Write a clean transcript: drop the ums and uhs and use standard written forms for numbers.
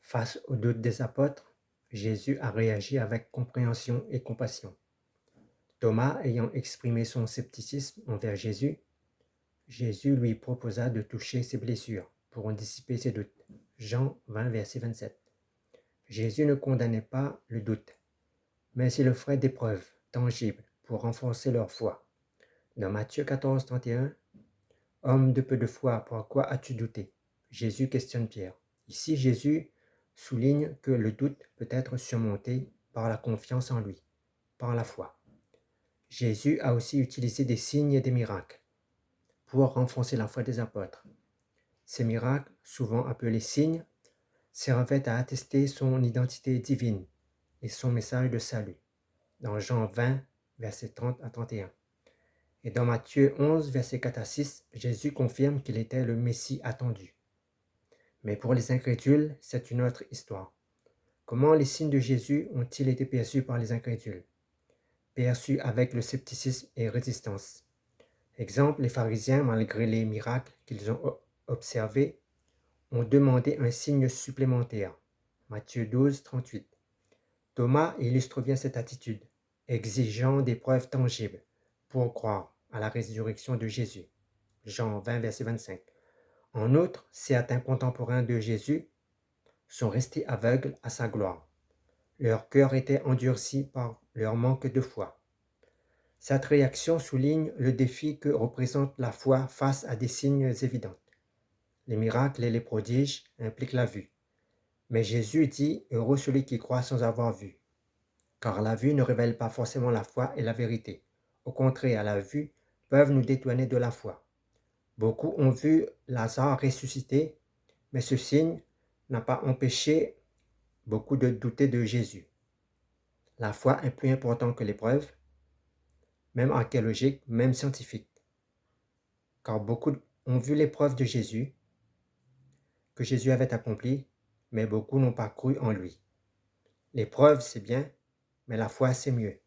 Face aux doutes des apôtres, Jésus a réagi avec compréhension et compassion. Thomas ayant exprimé son scepticisme envers Jésus, Jésus lui proposa de toucher ses blessures pour en dissiper ses doutes. Jean 20, verset 27. Jésus ne condamnait pas le doute, mais il offrait des preuves tangibles pour renforcer leur foi. Dans Matthieu 14, 31, « Homme de peu de foi, pourquoi as-tu douté ?» Jésus questionne Pierre. Ici, Jésus souligne que le doute peut être surmonté par la confiance en lui, par la foi. Jésus a aussi utilisé des signes et des miracles pour renforcer la foi des apôtres. Ces miracles, souvent appelés signes, servaient à attester son identité divine et son message de salut. Dans Jean 20, versets 30 à 31. Et dans Matthieu 11, versets 4 à 6, Jésus confirme qu'il était le Messie attendu. Mais pour les incrédules, c'est une autre histoire. Comment les signes de Jésus ont-ils été perçus par les incrédules? Perçus avec le scepticisme et résistance. Exemple, les pharisiens, malgré les miracles qu'ils ont observés, ont demandé un signe supplémentaire. Matthieu 12, 38. Thomas illustre bien cette attitude, exigeant des preuves tangibles pour croire à la résurrection de Jésus. Jean 20, verset 25. En outre, certains contemporains de Jésus sont restés aveugles à sa gloire. Leur cœur était endurci par leur manque de foi. Cette réaction souligne le défi que représente la foi face à des signes évidents. Les miracles et les prodiges impliquent la vue. Mais Jésus dit « Heureux celui qui croit sans avoir vu », car la vue ne révèle pas forcément la foi et la vérité. Au contraire, la vue peuvent nous détourner de la foi. Beaucoup ont vu Lazare ressusciter, mais ce signe n'a pas empêché beaucoup de douter de Jésus. La foi est plus importante que les preuves, même archéologiques, même scientifiques. Car beaucoup ont vu les preuves de Jésus, que Jésus avait accompli, mais beaucoup n'ont pas cru en lui. Les preuves, c'est bien, mais la foi, c'est mieux.